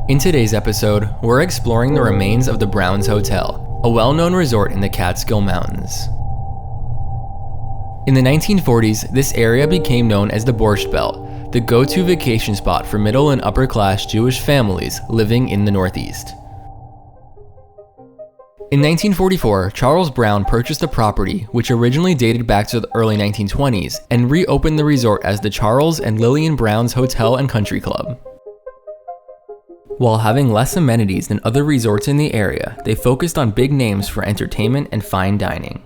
In today's episode, we're exploring the remains of the Browns Hotel, a well-known resort in the Catskill Mountains. In the 1940s, this area became known as the Borscht Belt, the go-to vacation spot for middle and upper-class Jewish families living in the Northeast. In 1944, Charles Brown purchased the property, which originally dated back to the early 1920s, and reopened the resort as the Charles and Lillian Brown's Hotel and Country Club. While having less amenities than other resorts in the area, they focused on big names for entertainment and fine dining.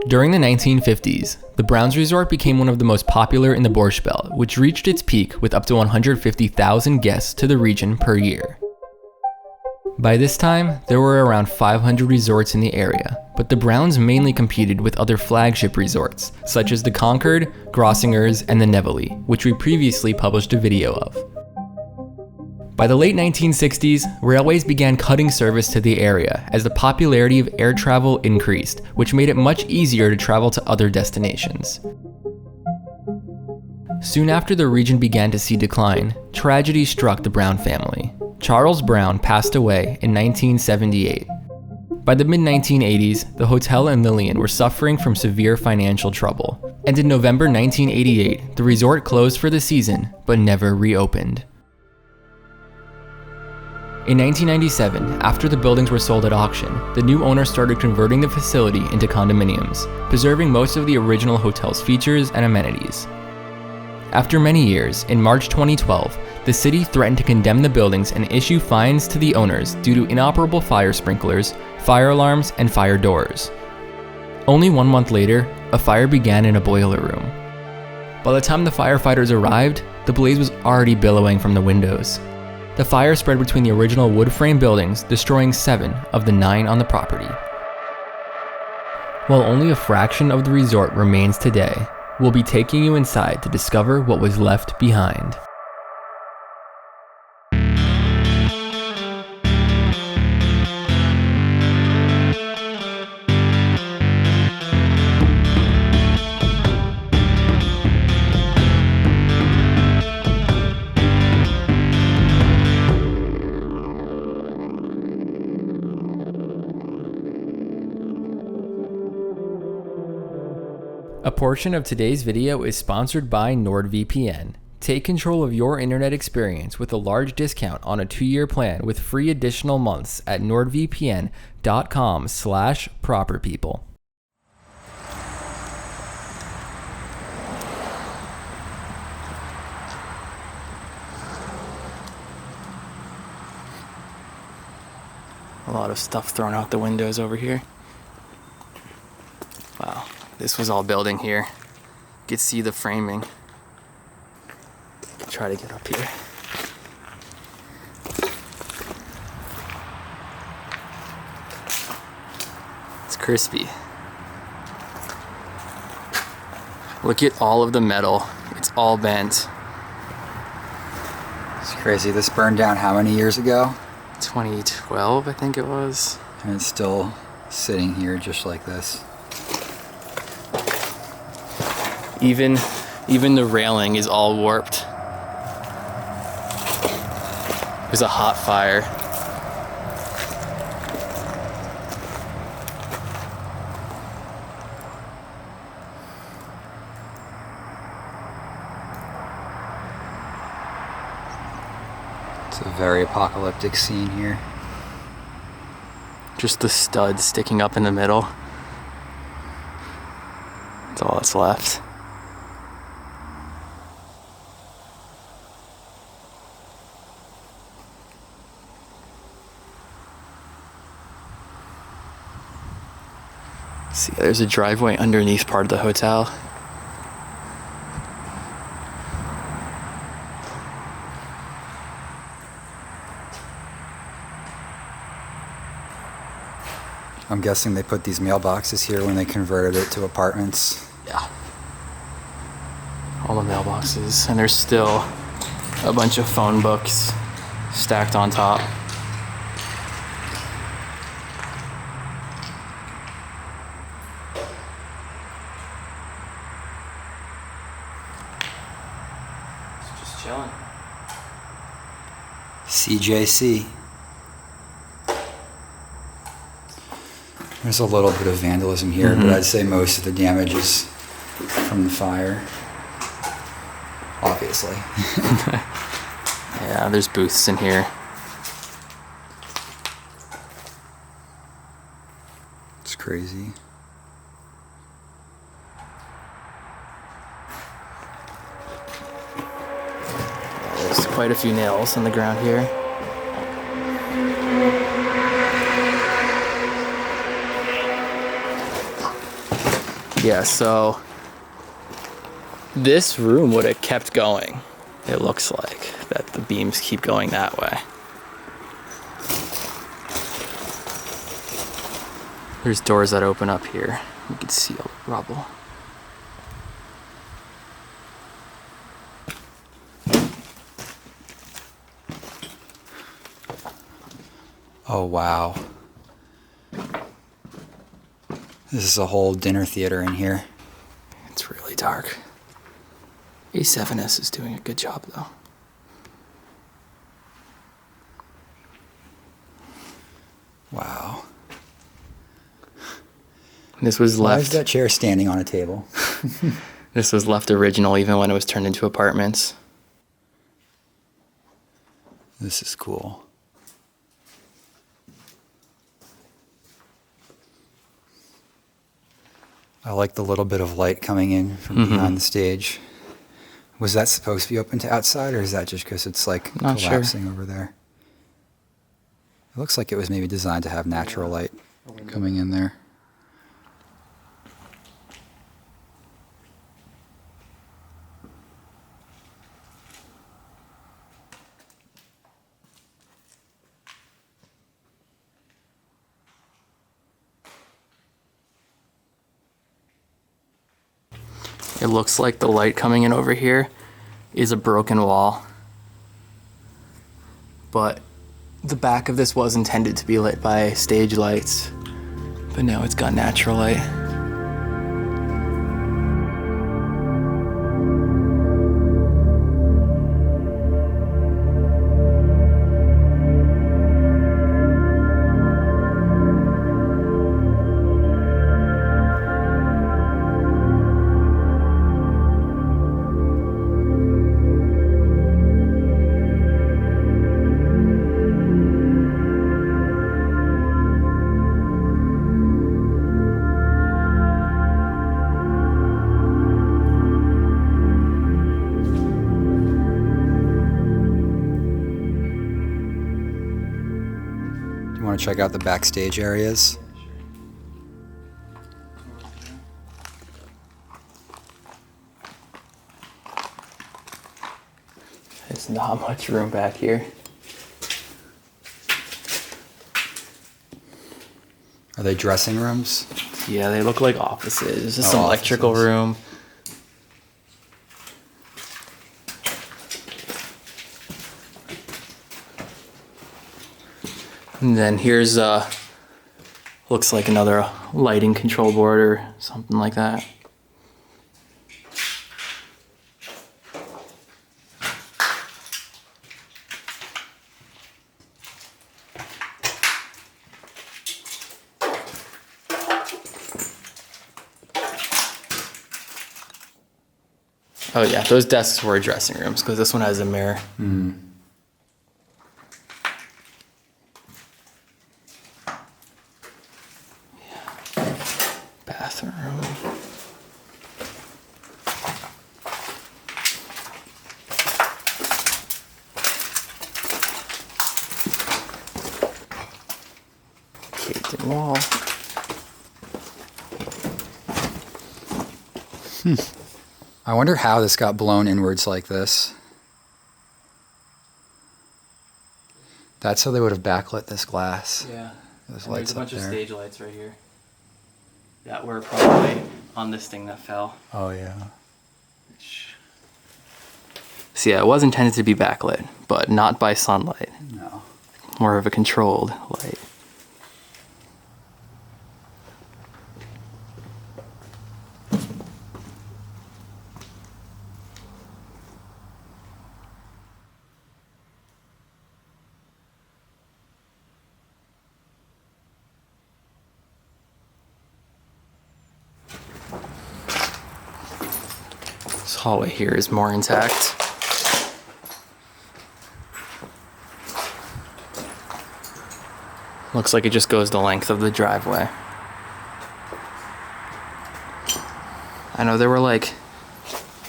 During the 1950s, the Browns Resort became one of the most popular in the Borscht Belt, which reached its peak with up to 150,000 guests to the region per year. By this time, there were around 500 resorts in the area, but the Browns mainly competed with other flagship resorts, such as the Concord, Grossinger's, and the Nevele, which we previously published a video of. By the late 1960s, railways began cutting service to the area as the popularity of air travel increased, which made it much easier to travel to other destinations. Soon after the region began to see decline, tragedy struck the Brown family. Charles Brown passed away in 1978. By the mid-1980s, the hotel and Lillian were suffering from severe financial trouble, and in November 1988, the resort closed for the season but never reopened. In 1997, after the buildings were sold at auction, the new owner started converting the facility into condominiums, preserving most of the original hotel's features and amenities. After many years, in March 2012, the city threatened to condemn the buildings and issue fines to the owners due to inoperable fire sprinklers, fire alarms, and fire doors. Only 1 month later, a fire began in a boiler room. By the time the firefighters arrived, the blaze was already billowing from the windows. The fire spread between the original wood frame buildings, destroying 7 of the 9 on the property. While only a fraction of the resort remains today, we'll be taking you inside to discover what was left behind. A portion of today's video is sponsored by NordVPN. Take control of your internet experience with a large discount on a 2-year plan with free additional months at nordvpn.com/properpeople. A lot of stuff thrown out the windows over here. Wow. This was all building here. You could see the framing. Try to get up here. It's crispy. Look at all of the metal. It's all bent. It's crazy. This burned down how many years ago? 2012, I think it was. And it's still sitting here just like this. Even the railing is all warped. It was a hot fire. It's a very apocalyptic scene here. Just the stud sticking up in the middle. That's all that's left. See, there's a driveway underneath part of the hotel. I'm guessing they put these mailboxes here when they converted it to apartments. Yeah. All the mailboxes, and there's still a bunch of phone books stacked on top. Chilling. CJC. There's a little bit of vandalism here, but I'd say most of the damage is from the fire. Obviously. Yeah, there's booths in here. It's crazy. There's quite a few nails on the ground here. Yeah, so this room would have kept going. It looks like that the beams keep going that way. There's doors that open up here. You can see all the rubble. Oh, wow. This is a whole dinner theater in here. It's really dark. A7S is doing a good job though. Wow. This was Why left. is that chair standing on a table? This was left original even when it was turned into apartments. This is cool. I like the little bit of light coming in from behind the stage. Was that supposed to be open to outside, or is that just because it's like Not collapsing over there? It looks like it was maybe designed to have natural light coming in there. It looks like the light coming in over here is a broken wall. But the back of this was intended to be lit by stage lights. But now it's got natural light. Want to check out the backstage areas? There's not much room back here. Are they dressing rooms? Yeah, they look like offices. There's just Oh, some electrical offices. room. And then here's looks like another lighting control board or something like that. Oh yeah, those desks were dressing rooms because this one has a mirror. Bathroom. Caved in wall. I wonder how this got blown inwards like this. That's how they would have backlit this glass. Yeah. Those And lights there's a bunch up of there. stage lights right here that were probably on this thing that fell. Oh yeah. So yeah, it was intended to be backlit, but not by sunlight. No. More of a controlled light. This hallway here is more intact. Looks like it just goes the length of the driveway. I know there were like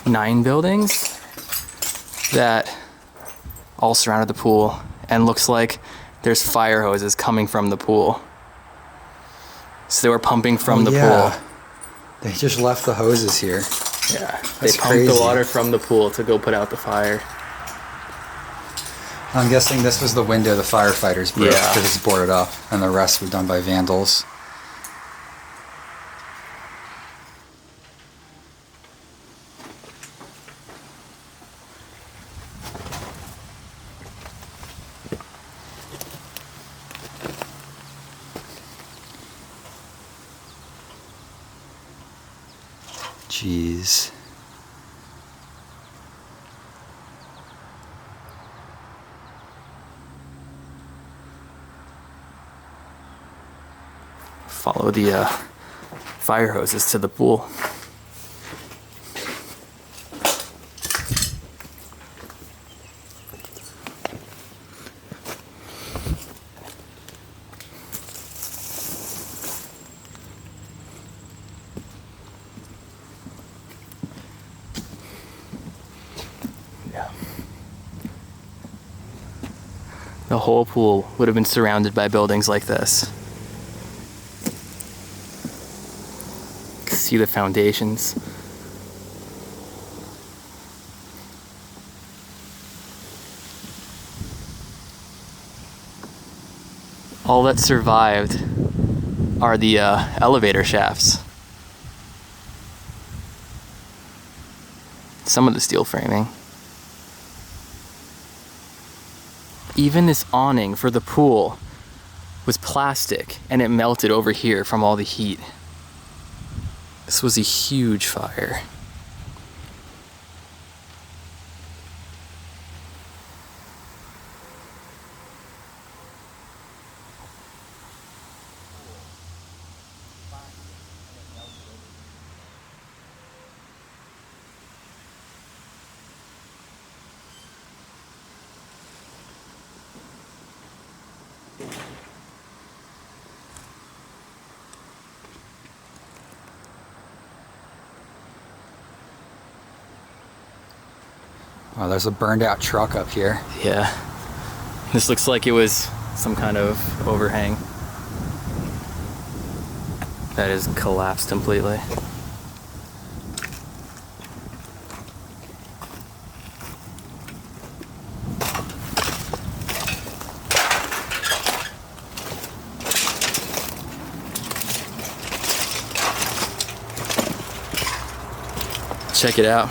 9 buildings that all surrounded the pool, and looks like there's fire hoses coming from the pool. So they were pumping from the pool. They just left the hoses here. Yeah, That's they pumped crazy. the water from the pool to go put out the fire. I'm guessing this was the window the firefighters broke Yeah. because it's boarded up, and the rest were done by vandals. Jeez. Follow the fire hoses to the pool. Yeah. The whole pool would have been surrounded by buildings like this. See the foundations. All that survived are the elevator shafts. Some of the steel framing. Even this awning for the pool was plastic, and it melted over here from all the heat. This was a huge fire. Oh, there's a burned out truck up here. Yeah. This looks like it was some kind of overhang that has collapsed completely. Check it out.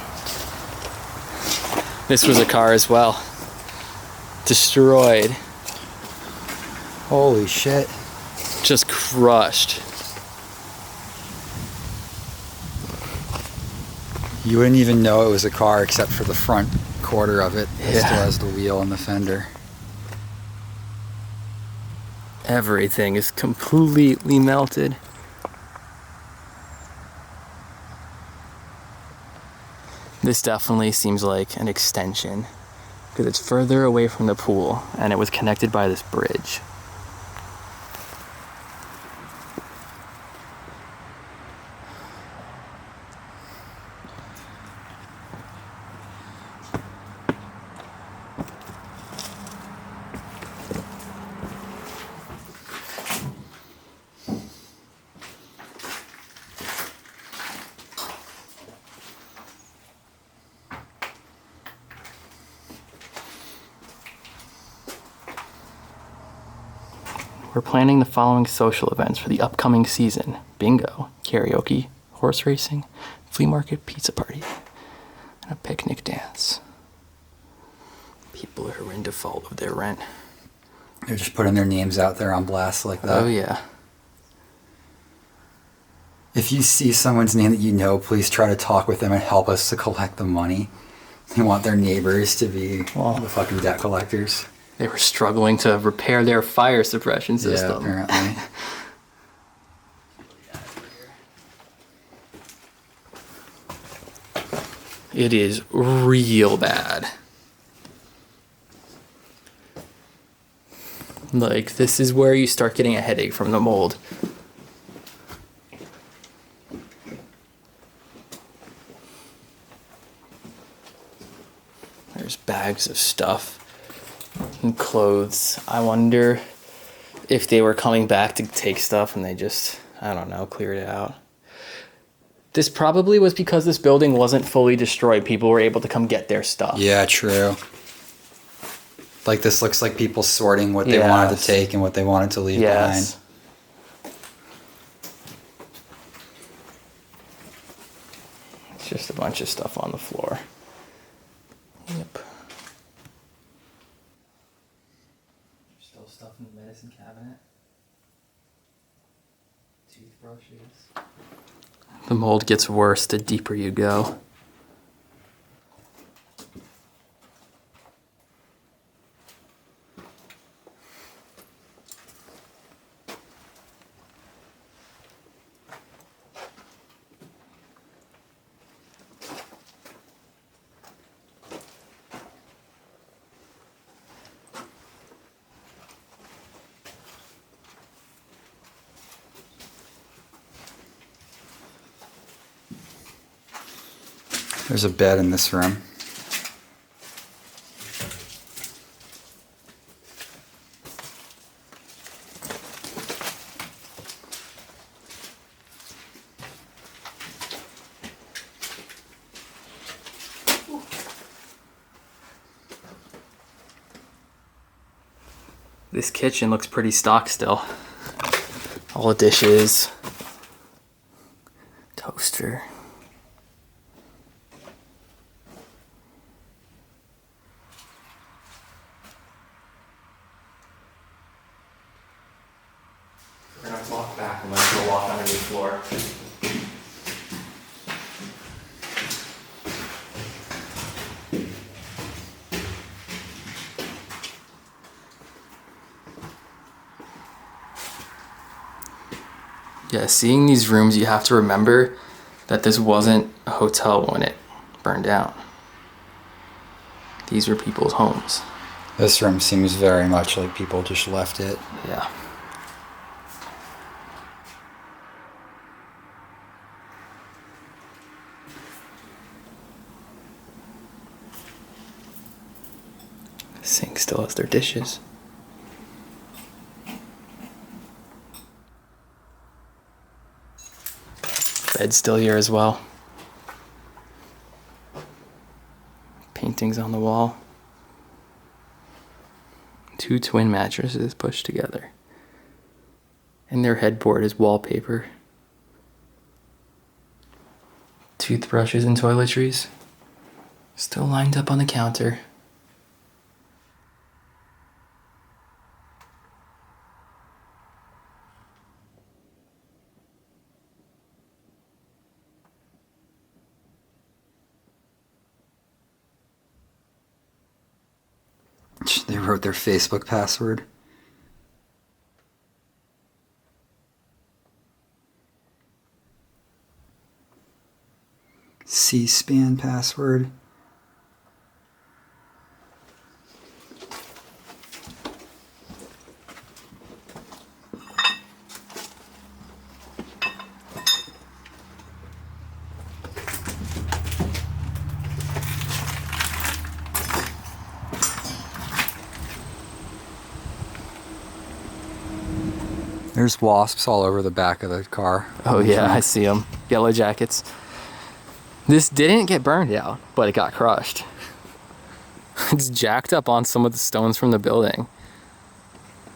This was a car as well. Destroyed. Holy shit. Just crushed. You wouldn't even know it was a car except for the front quarter of it. It Yeah. still has the wheel and the fender. Everything is completely melted. This definitely seems like an extension because it's further away from the pool and it was connected by this bridge. We're planning the following social events for the upcoming season: bingo, karaoke, horse racing, flea market, pizza party, and a picnic dance. People are in default of their rent. They're just putting their names out there on blast like that. Oh yeah. If you see someone's name that you know, please try to talk with them and help us to collect the money. They want their neighbors to be the fucking debt collectors. They were struggling to repair their fire suppression system. Yeah, apparently. It is real bad. Like, this is where you start getting a headache from the mold. There's bags of stuff and clothes. I wonder if they were coming back to take stuff and they just, I don't know, cleared it out. This probably was because this building wasn't fully destroyed. People were able to come get their stuff. Yeah, true. Like, this looks like people sorting what they wanted to take and what they wanted to leave behind. It's just a bunch of stuff on the floor. Yep. There's still stuff in the medicine cabinet. Toothbrushes. The mold gets worse the deeper you go. There's a bed in this room. This kitchen looks pretty stock still. All the dishes. Toaster. We're gonna walk back and then we'll walk underneath the floor. Yeah, seeing these rooms, you have to remember that this wasn't a hotel when it burned down. These were people's homes. This room seems very much like people just left it. Yeah. Sink still has their dishes. Bed's still here as well. Paintings on the wall. 2 twin mattresses pushed together. And their headboard is wallpaper. Toothbrushes and toiletries. Still lined up on the counter. They wrote their Facebook password. C-SPAN password. There's wasps all over the back of the car. Oh yeah, I see them. Yellow jackets. This didn't get burned out, but it got crushed. It's jacked up on some of the stones from the building.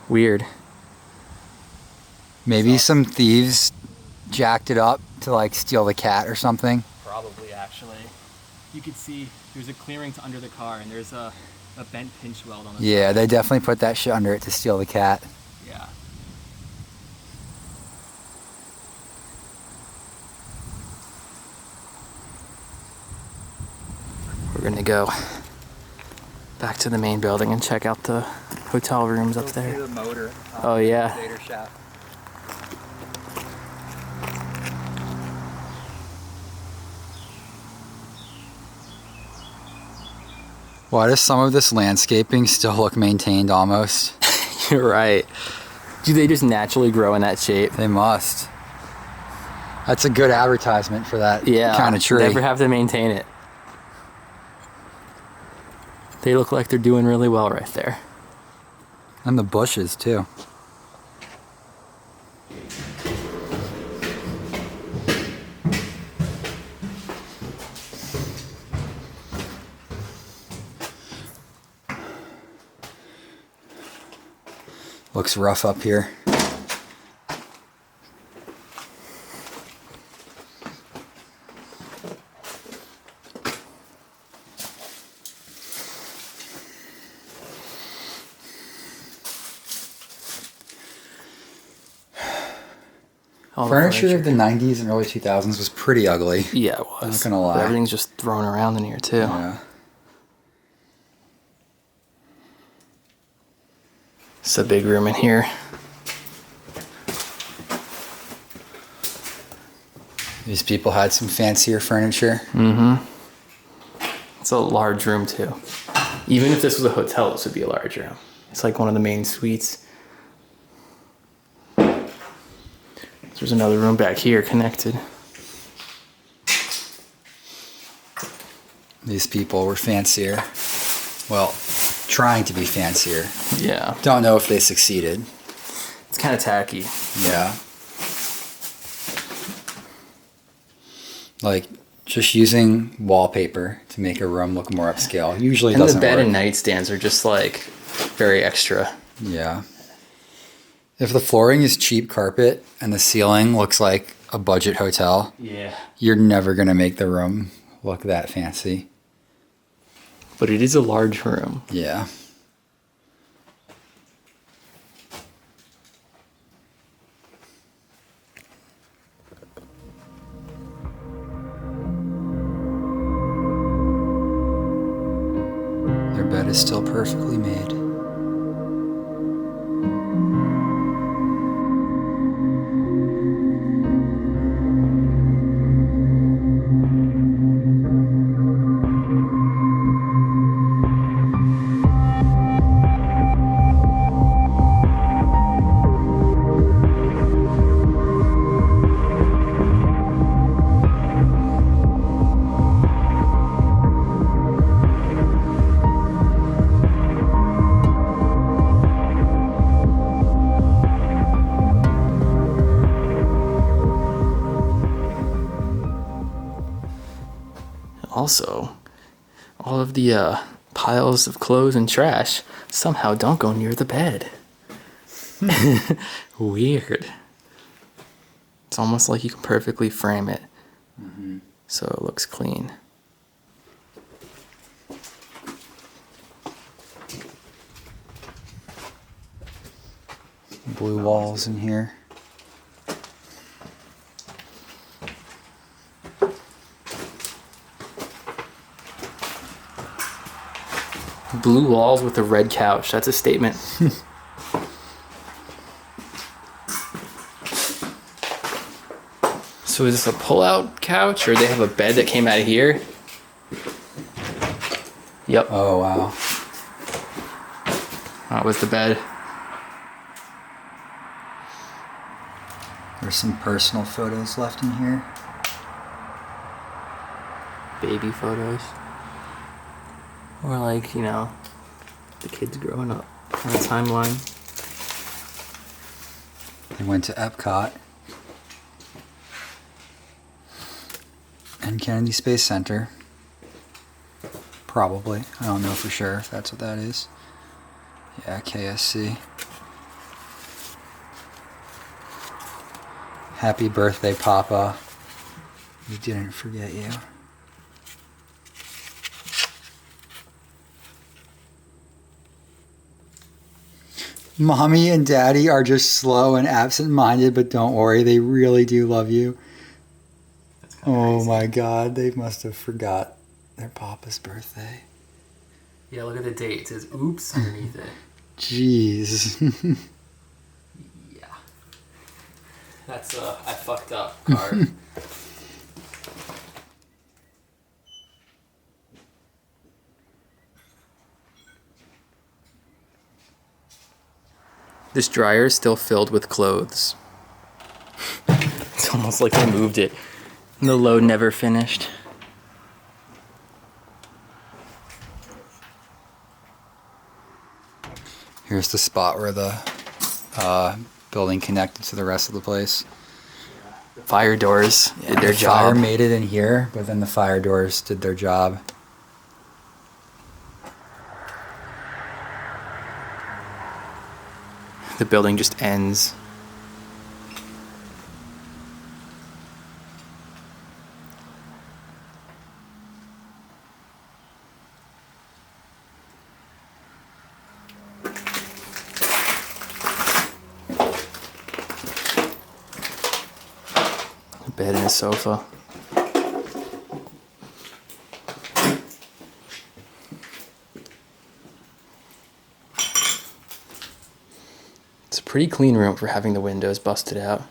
Weird. Maybe some thieves jacked it up to like steal the cat or something. Probably, actually. You could see there's a clearing to under the car and there's a bent pinch weld on the Yeah, side. they definitely put that shit under it to steal the cat. Yeah. We're gonna go back to the main building and check out the hotel rooms up there. See the motor. Oh yeah. Elevator shaft. Why does some of this landscaping still look maintained almost? You're right. Do they just naturally grow in that shape? They must. That's a good advertisement for that kind of tree. Never have to maintain it. They look like they're doing really well right there. And the bushes too. Looks rough up here. Furniture of the 90s and early 2000s was pretty ugly. Yeah, it was. I'm not gonna lie. But everything's just thrown around in here too. Yeah. It's a big room in here. These people had some fancier furniture. Mm-hmm. It's a large room too. Even if this was a hotel, this would be a large room. It's like one of the main suites. There's another room back here connected. These people were fancier. Well, trying to be fancier. Yeah. Don't know if they succeeded. It's kind of tacky. Yeah. Like, just using wallpaper to make a room look more upscale usually doesn't work. And the bed and nightstands are just like very extra. Yeah. If the flooring is cheap carpet and the ceiling looks like a budget hotel, you're never going to make the room look that fancy. But it is a large room. Yeah. Their bed is still perfectly made. Also, all of the piles of clothes and trash somehow don't go near the bed. Weird. It's almost like you can perfectly frame it so it looks clean. Blue walls in here. Blue walls with a red couch. That's a statement. So is this a pull-out couch, or they have a bed that came out of here? Yep. Oh, wow. That was the bed. There's some personal photos left in here. Baby photos. Or like, you know, the kids growing up on a timeline. They went to Epcot and Kennedy Space Center. Probably. I don't know for sure if that's what that is. Yeah, KSC. Happy birthday, Papa. We didn't forget you. Mommy and Daddy are just slow and absent-minded, but don't worry, they really do love you. That's kind of crazy. My God, they must have forgot their Papa's birthday. Yeah, look at the date. It says oops underneath it. Jeez. Yeah. That's I fucked up card. This dryer is still filled with clothes. It's almost like they moved it. The load never finished. Here's the spot where the building connected to the rest of the place. Fire doors did their job. Fire made it in here, but then the fire doors did their job. The building just ends. A bed and a sofa. It's a pretty clean room for having the windows busted out.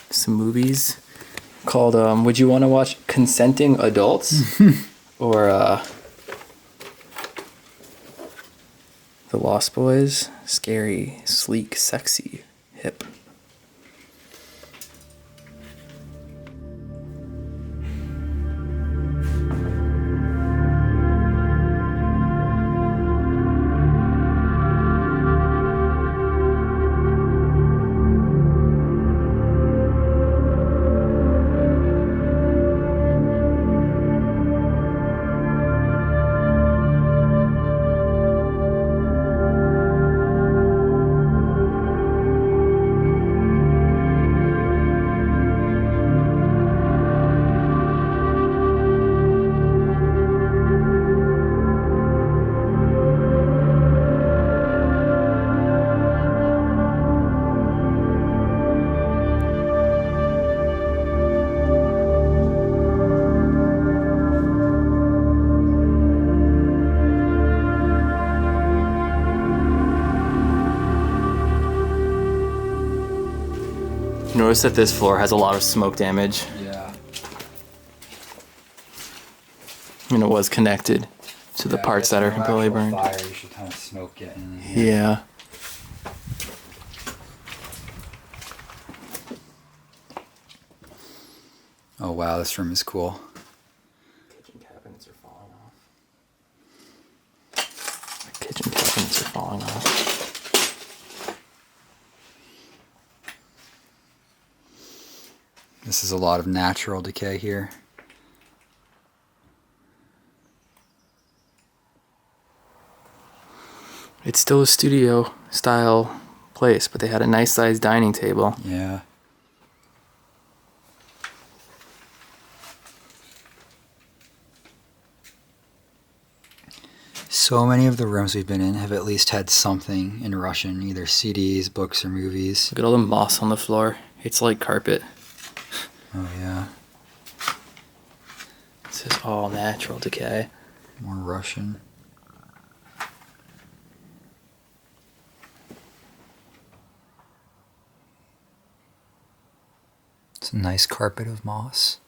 Some movies called Would You Want to Watch Consenting Adults? Or The Lost Boys. Scary, sleek, sexy, hip. Notice that this floor has a lot of smoke damage. Yeah. And it was connected to the parts that are completely burned. Fire, you should kind of smoke getting in here. Yeah. Oh wow, this room is cool. Kitchen cabinets are falling off. The kitchen cabinets are falling off. This is a lot of natural decay here. It's still a studio style place, but they had a nice sized dining table. Yeah. So many of the rooms we've been in have at least had something in Russian, either CDs, books, or movies. Look at all the moss on the floor. It's like carpet. Oh yeah. This is all natural decay. More Russian. It's a nice carpet of moss.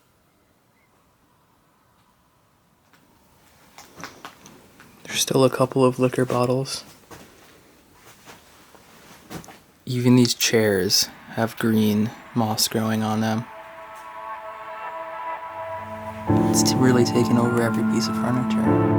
There's still a couple of liquor bottles. Even these chairs have green moss growing on them. It's really taken over every piece of furniture.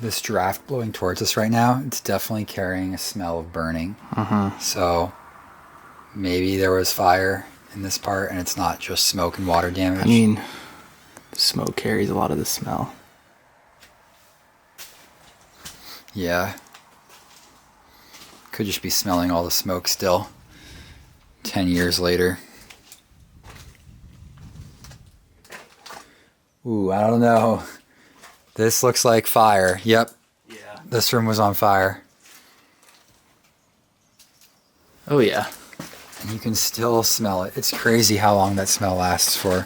This draft blowing towards us right now, it's definitely carrying a smell of burning. So maybe there was fire in this part and it's not just smoke and water damage. I mean, the smoke carries a lot of the smell. Yeah. Could just be smelling all the smoke still. 10 years later. Ooh, I don't know. This looks like fire. Yep. Yeah. This room was on fire. Oh yeah. And you can still smell it. It's crazy how long that smell lasts for.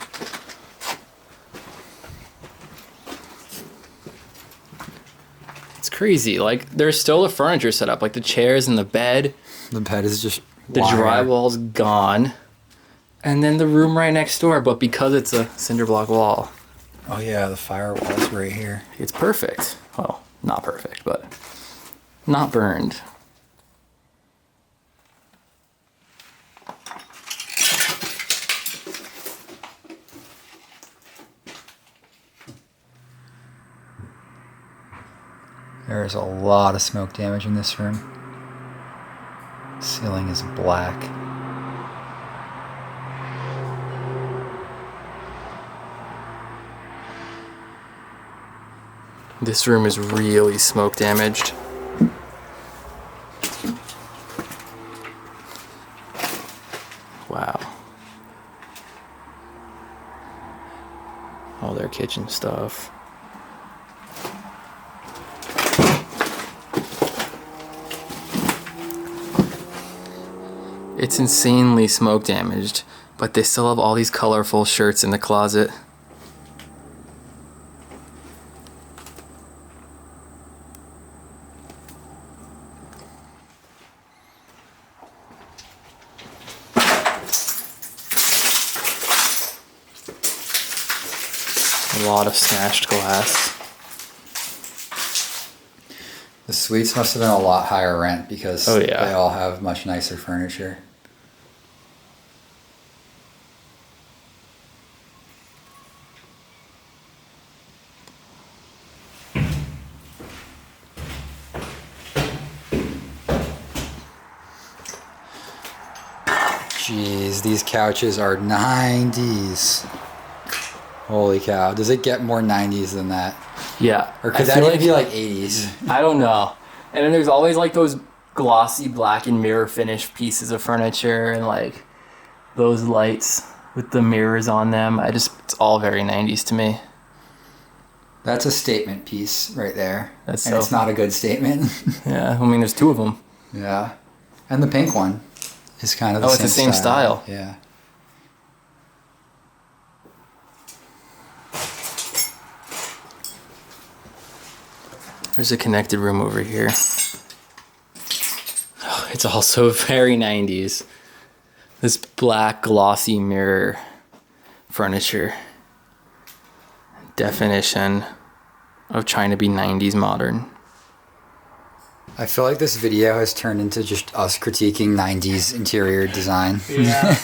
It's crazy. Like, there's still the furniture set up, like the chairs and the bed. The bed is just The drywall's gone. And then the room right next door, but because it's a cinder block wall. Oh yeah, the firewall's right here. It's perfect. Well, not perfect, but not burned. There is a lot of smoke damage in this room. The ceiling is black. This room is really smoke damaged. Wow. All their kitchen stuff. It's insanely smoke damaged, but they still have all these colorful shirts in the closet. A lot of smashed glass. The suites must have been a lot higher rent because Oh, yeah. they all have much nicer furniture. Jeez, these couches are 90s. Holy cow. Does it get more 90s than that? Yeah. Or could that even be like 80s? I don't know. And then there's always like those glossy black and mirror finish pieces of furniture and like those lights with the mirrors on them. It's all very 90s to me. That's a statement piece right there. And so- it's not a good statement. Yeah, I mean, there's two of them. Yeah. And the pink one is kind of the Oh, same it's the same style. Yeah. There's a connected room over here. Oh, it's also very 90s. This black glossy mirror furniture. Definition of trying to be 90s modern. I feel like this video has turned into just us critiquing 90s interior design. Yeah.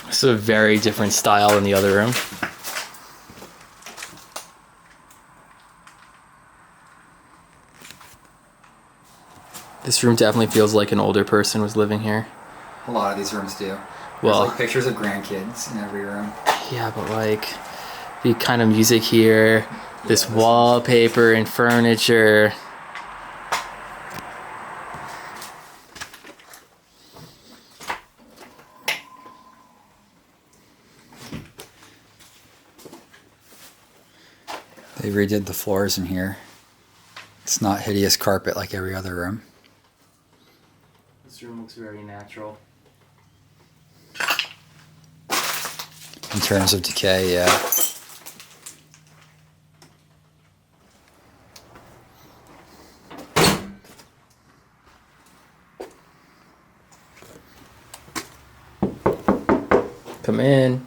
This is a very different style than the other room. This room definitely feels like an older person was living here. A lot of these rooms do. Well- There's like pictures of grandkids in every room. Yeah, but like the kind of music here, this this wallpaper and furniture. They redid the floors in here. It's not hideous carpet like every other room. This room looks very natural. In terms of decay, yeah. Come in.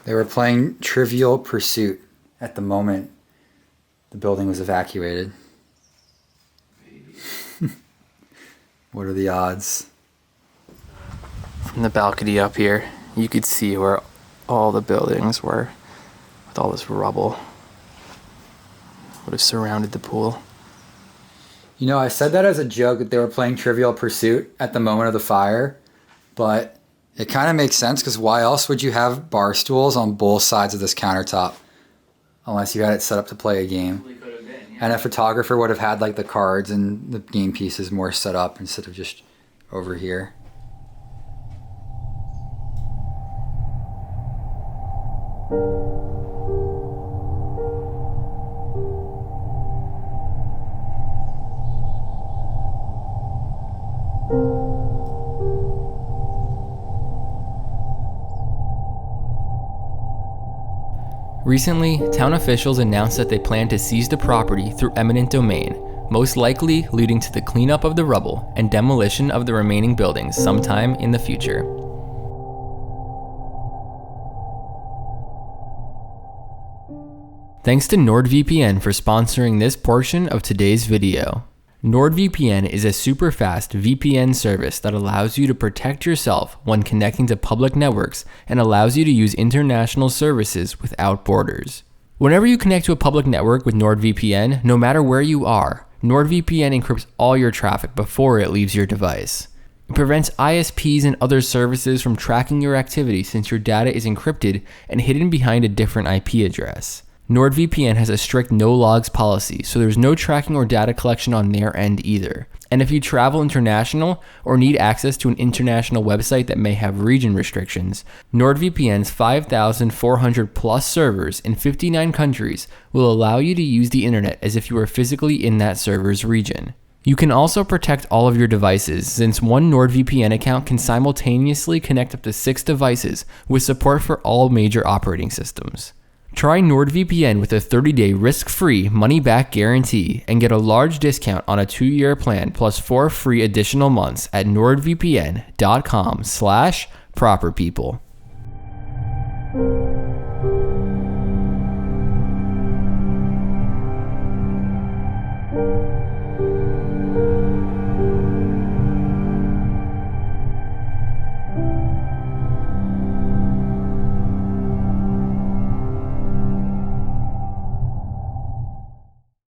They were playing Trivial Pursuit at the moment the building was evacuated. What are the odds? From the balcony up here, you could see where all the buildings were with all this rubble. Would have surrounded the pool. You know, I said that as a joke that they were playing Trivial Pursuit at the moment of the fire, but it kind of makes sense because why else would you have bar stools on both sides of this countertop unless you had it set up to play a game? And a photographer would have had like the cards and the game pieces more set up instead of just over here. Recently, town officials announced that they plan to seize the property through eminent domain, most likely leading to the cleanup of the rubble and demolition of the remaining buildings sometime in the future. Thanks to NordVPN for sponsoring this portion of today's video. NordVPN is a super fast VPN service that allows you to protect yourself when connecting to public networks and allows you to use international services without borders. Whenever you connect to a public network with NordVPN, no matter where you are, NordVPN encrypts all your traffic before it leaves your device. It prevents ISPs and other services from tracking your activity since your data is encrypted and hidden behind a different IP address. NordVPN has a strict no-logs policy, so there's no tracking or data collection on their end either. And if you travel international or need access to an international website that may have region restrictions, NordVPN's 5,400 plus servers in 59 countries will allow you to use the internet as if you were physically in that server's region. You can also protect all of your devices, since one NordVPN account can simultaneously connect up to 6 devices with support for all major operating systems. Try NordVPN with a 30-day risk-free money-back guarantee and get a large discount on a 2-year plan plus 4 free additional months at nordvpn.com/properpeople.